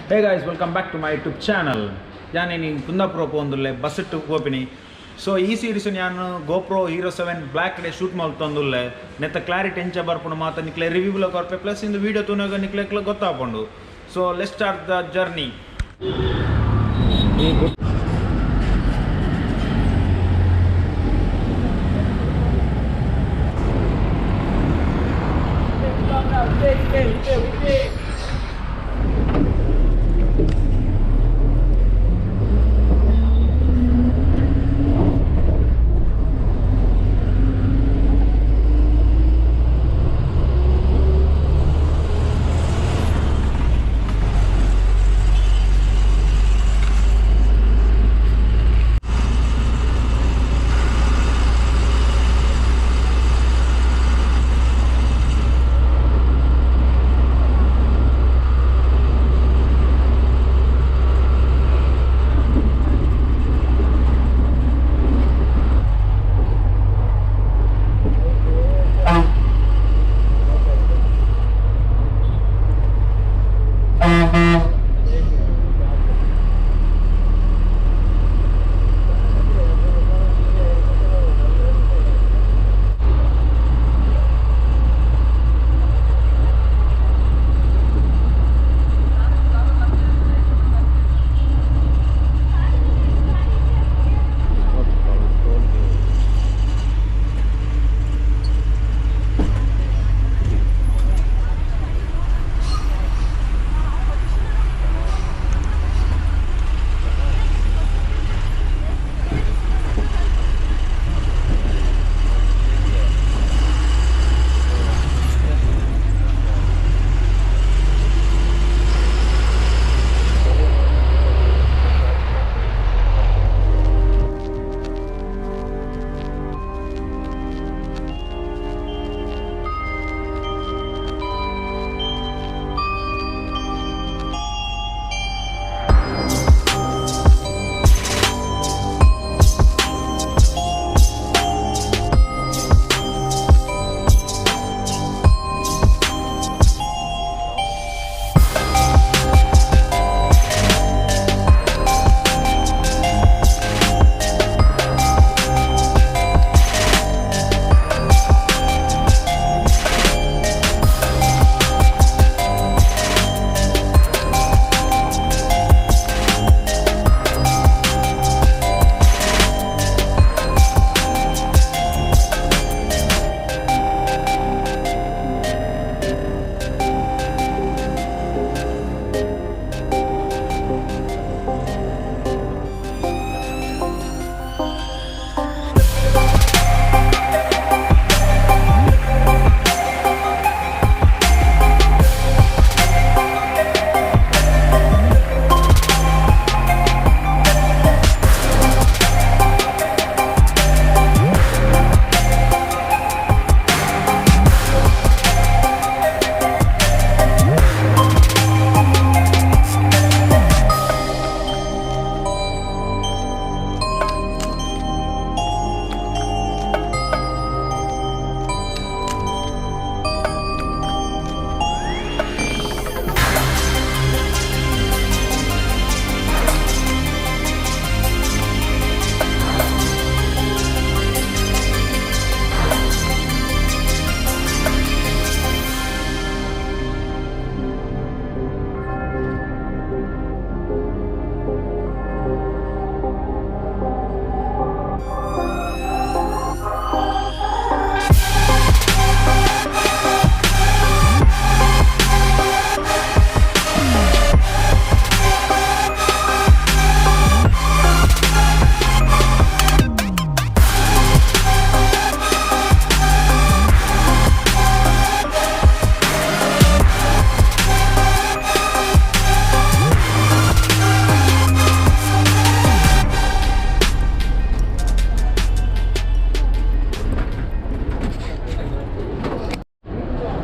Hey guys, welcome back to my YouTube channel. ഞാൻ ഇനി കുന്ദാപുര പോകുന്നില്ലേ ബസ് ഇട്ട് പോപ്പിനി ಸೊ ಈ ಸೀರೀಸ್ ನಾನು GoPro Hero 7 ಬ್ಲಾಕ್ ಡೇ ಶೂಟ್ ಮಾಡ್ತಂದುಲ್ಲೆ ನೆತ್ತ ಕ್ಲಾರಿಟಿ ಎಂಚ ಬರ್ಪುಂಡು ಮಾತ ನಿಕ್ಲೆ ರಿವ್ಯೂಲ ಕೊರ್ಪೆ ಪ್ಲಸ್ ಇಂದು ವಿಡಿಯೋ ತುನಗ ನಿಕ್ಲೆಕ್ಲ ಗೊತ್ತಾಪುಂಡು so let's start the journey.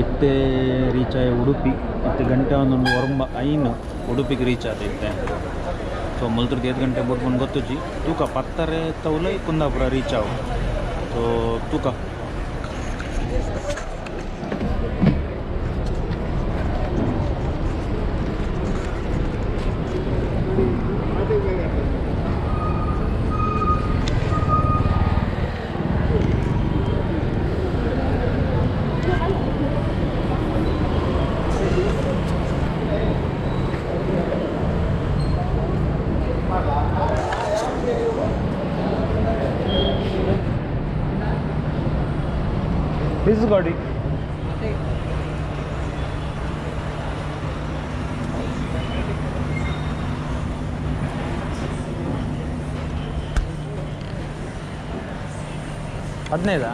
ಇತ್ತೆ ರೀಚ್ ಆಯ ಉಡುಪಿ ಇತ್ತೆ ಗಂಟೆ ಒಂದೊಂದು ಒರಂಬ ಐನು ಉಡುಪಿಗೆ ರೀಚ್ ಆದೈತೆ. ಸೊ ಮುಲ್ತರ್ಗೆ 5 ಗಂಟೆ ಬೋಡ್ಕೊಂಡು ಗೊತ್ತುಜಿ ತೂಕ 10 ತೌಲೈ ಕುಂದಾಪುರ ರೀಚ್ ಆವು. ಸೊ ತೂಕ ಗಾಡಿ ಹದಿನೈದಾ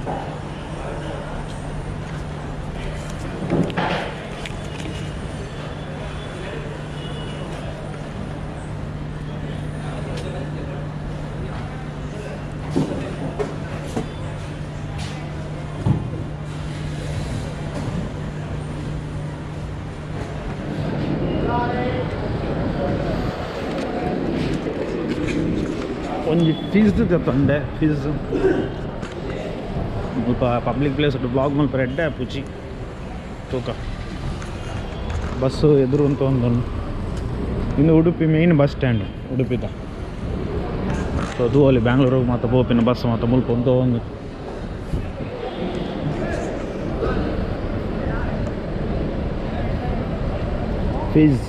ಒಂಜಿ ಫೀಸ್ ತಂದೆ ಫೀಸ್ ಸ್ವಲ್ಪ ಪಬ್ಲಿಕ್ ಪ್ಲೇಸ್ ಬ್ಲಾಗ್ ಮಲ್ಪ ರೆಡ್ಡೆ ಪುಚಿ ತೂಕ ಬಸ್ಸು ಎದುರು ಅಂತ ಒಂದು ಇನ್ನು ಉಡುಪಿ ಮೇಯ್ನ್ ಬಸ್ ಸ್ಟ್ಯಾಂಡ್ ಉಡುಪಿದ ಸೊ ಅದು ಅಲ್ಲಿ ಬ್ಯಾಂಗ್ಳೂರು ಮತ್ತು ಬೋಪಿನ ಬಸ್ ಮತ್ತು ಮುಲ್ಪ ಅಂತ ಒಂದು fees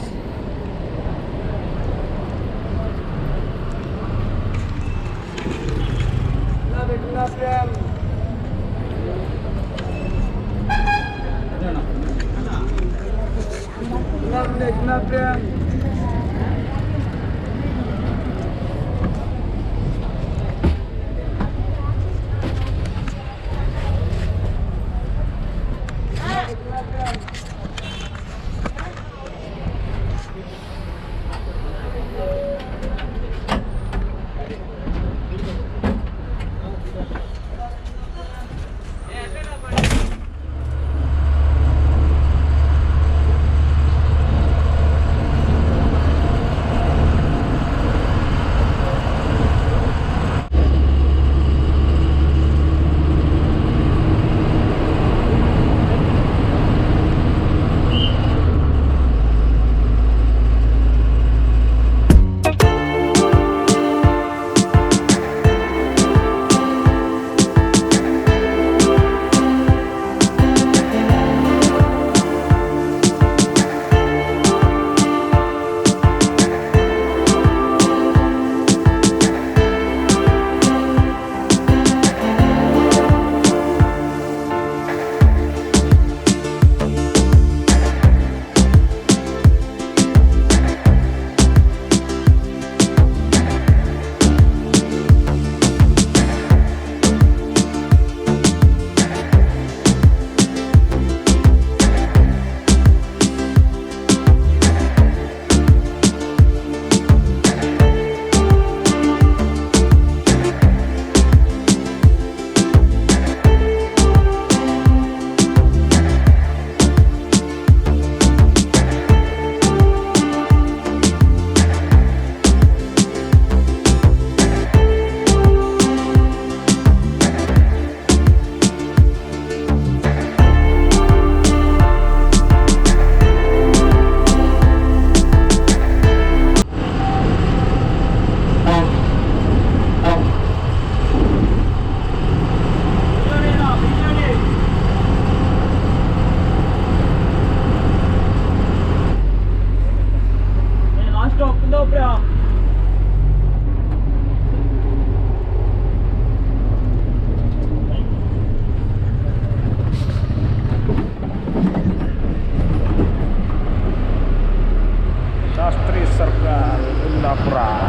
Kundapura.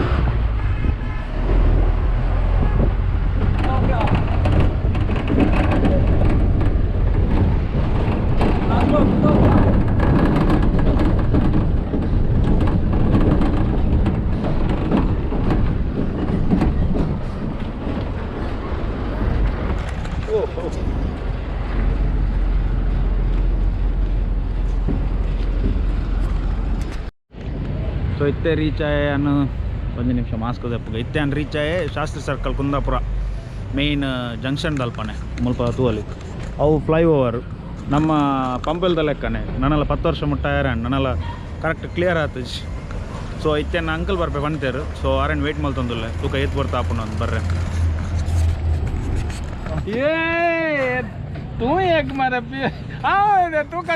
So itte reach aaye anu ಒಂದು ನಿಮಿಷ ಮಾಸ್ಕ್ ದಪ್ಪಗೆ ಇತ್ತೆ ಅನ್ ರೀಚ್ ಆಯೆ Shastri circle Kundapura main junction ದಲ್ಪನೆ ಮುಲ್ಪ ತೂವಲಿ ಅವು ಫ್ಲೈಓವರ್ ನಮ್ಮ ಪಂಪಲ್ದ ಲೆಕ್ಕನೆ ನನ್ನೆಲ್ಲ 10 ವರ್ಷ ಮುಟ್ಟಾಯರ ನನ್ನೆಲ್ಲ ಕರೆಕ್ಟ್ ಕ್ಲಿಯರ್ ಆತಜ್ ಸೊ ಇತ್ತೆ ಅಂಕಲ್ ಬರ್ಬೆ ಬಂತೇರು ಸೊ ಆರೇನು ವೇಟ್ ಮಲ್ತಂದುಲ್ಲೆ ತೂಕ ಎತ್ತು ಬರ್ತಾ ಆಪುನ ಅಂತ ಬರ್ರೆ ये तू एक मारा हाँ तू का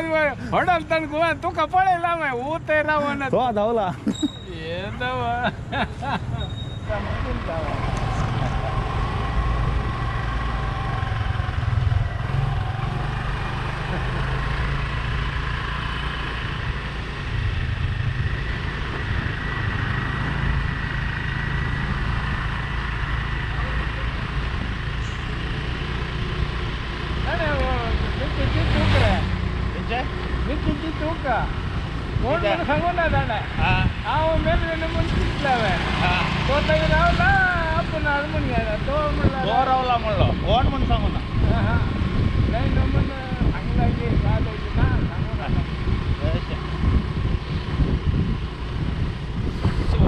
होटल तन को तू कपड़े ला मैं वो तेरा वो ना तो दावला ये दवा किती तूक कोण इथे. सांगू ना दादा हां अहो मेल म्हणून शिकलावे हां तो तरी रावला आपण हार्मोन घ्यायला तो म्हणला बोरावला म्हणलो कोण म्हणून सांगू ना हा, हा. नाही न म्हण सांगला की चालायची ना सांगू ना సో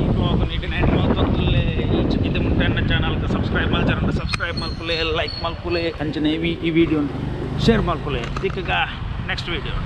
ఈ బ్లాగ్ నీటి నైన్ అవుతుందిలే ఈ ఇది ముంటే ಚಾನಲ್ಗೆ ಸಬ್ಸ್ಕ್ರೈಬ್ ಮಾಡ್ತಾರೆ ಸಬ್ಸ್ಕ್ರೈಬ್ ಮಾಡ್ಕೊಳ್ಳಿ ಲೈಕ್ ಮಾಡ್ಕೊಳ್ಳಿ ಅಂಚನೆ ಈ ವಿಡಿಯೋ ಶೇರ್ ಮಾಡ್ಕೊಳ್ಳಿ ದಿಕ್ಕಗ ನೆಕ್ಸ್ಟ್ ವಿಡಿಯೋ